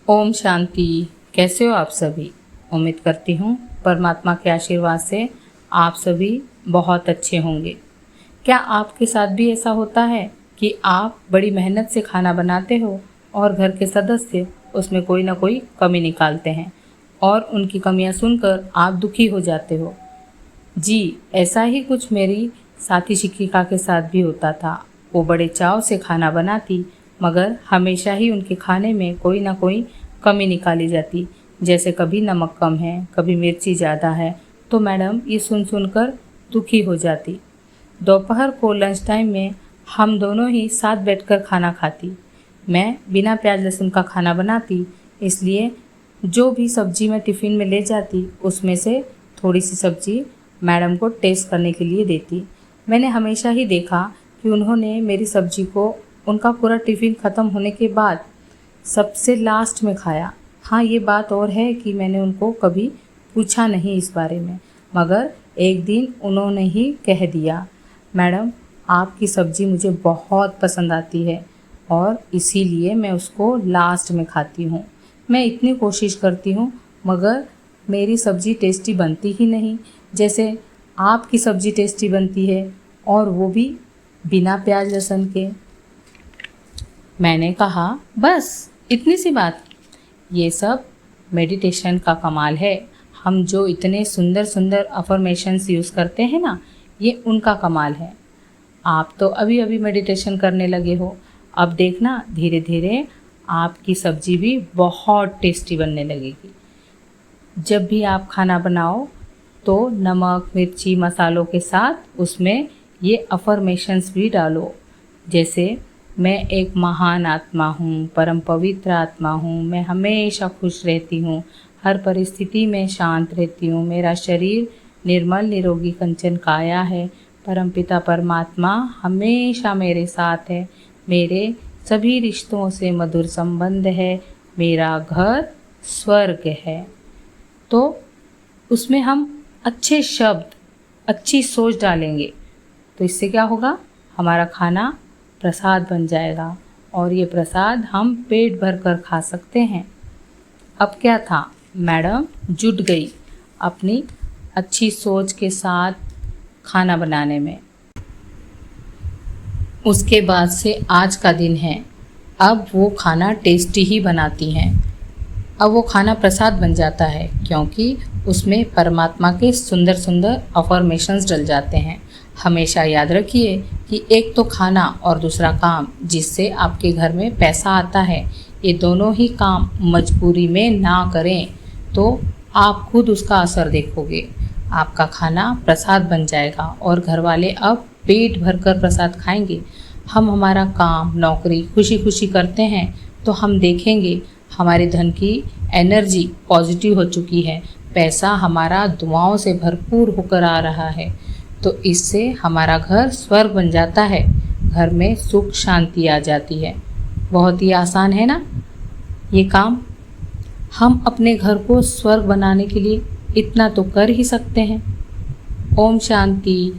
ओम शांति। कैसे हो आप सभी? उम्मीद करती हूँ परमात्मा के आशीर्वाद से आप सभी बहुत अच्छे होंगे। क्या आपके साथ भी ऐसा होता है कि आप बड़ी मेहनत से खाना बनाते हो और घर के सदस्य उसमें कोई ना कोई कमी निकालते हैं और उनकी कमियां सुनकर आप दुखी हो जाते हो? जी, ऐसा ही कुछ मेरी साथी शिक्षिका के साथ भी होता था। वो बड़े चाव से खाना बनाती, मगर हमेशा ही उनके खाने में कोई ना कोई कमी निकाली जाती। जैसे कभी नमक कम है, कभी मिर्ची ज़्यादा है, तो मैडम ये सुन कर दुखी हो जाती। दोपहर को लंच टाइम में हम दोनों ही साथ बैठकर खाना खाती। मैं बिना प्याज लहसुन का खाना बनाती, इसलिए जो भी सब्ज़ी मैं टिफ़िन में ले जाती उसमें से थोड़ी सी सब्ज़ी मैडम को टेस्ट करने के लिए देती। मैंने हमेशा ही देखा कि उन्होंने मेरी सब्ज़ी को उनका पूरा टिफ़िन ख़त्म होने के बाद सबसे लास्ट में खाया। हाँ, ये बात और है कि मैंने उनको कभी पूछा नहीं इस बारे में, मगर एक दिन उन्होंने ही कह दिया, मैडम आपकी सब्ज़ी मुझे बहुत पसंद आती है और इसीलिए मैं उसको लास्ट में खाती हूँ। मैं इतनी कोशिश करती हूँ मगर मेरी सब्ज़ी टेस्टी बनती ही नहीं जैसे आपकी सब्ज़ी टेस्टी बनती है, और वो भी बिना प्याज लहसुन के। मैंने कहा, बस इतनी सी बात? ये सब मेडिटेशन का कमाल है। हम जो इतने सुंदर सुंदर अफर्मेशंस यूज़ करते हैं ना, ये उनका कमाल है। आप तो अभी अभी मेडिटेशन करने लगे हो, अब देखना धीरे धीरे आपकी सब्ज़ी भी बहुत टेस्टी बनने लगेगी। जब भी आप खाना बनाओ तो नमक मिर्ची मसालों के साथ उसमें ये अफर्मेशंस भी डालो, जैसे मैं एक महान आत्मा हूँ, परम पवित्र आत्मा हूँ, मैं हमेशा खुश रहती हूँ, हर परिस्थिति में शांत रहती हूँ, मेरा शरीर निर्मल निरोगी कंचन काया है, परमपिता परमात्मा हमेशा मेरे साथ है, मेरे सभी रिश्तों से मधुर संबंध है, मेरा घर स्वर्ग है। तो उसमें हम अच्छे शब्द अच्छी सोच डालेंगे तो इससे क्या होगा, हमारा खाना प्रसाद बन जाएगा और ये प्रसाद हम पेट भर कर खा सकते हैं। अब क्या था, मैडम जुट गई अपनी अच्छी सोच के साथ खाना बनाने में। उसके बाद से आज का दिन है, अब वो खाना टेस्टी ही बनाती हैं। अब वो खाना प्रसाद बन जाता है क्योंकि उसमें परमात्मा के सुंदर सुंदर अफर्मेशंस डल जाते हैं। हमेशा याद रखिए कि एक तो खाना और दूसरा काम जिससे आपके घर में पैसा आता है, ये दोनों ही काम मजबूरी में ना करें तो आप खुद उसका असर देखोगे। आपका खाना प्रसाद बन जाएगा और घर वाले अब पेट भरकर प्रसाद खाएंगे। हम हमारा काम नौकरी खुशी खुशी करते हैं तो हम देखेंगे हमारे धन की एनर्जी पॉजिटिव हो चुकी है, पैसा हमारा दुआओं से भरपूर होकर आ रहा है, तो इससे हमारा घर स्वर्ग बन जाता है, घर में सुख शांति आ जाती है। बहुत ही आसान है ना ये काम। हम अपने घर को स्वर्ग बनाने के लिए इतना तो कर ही सकते हैं। ओम शांति।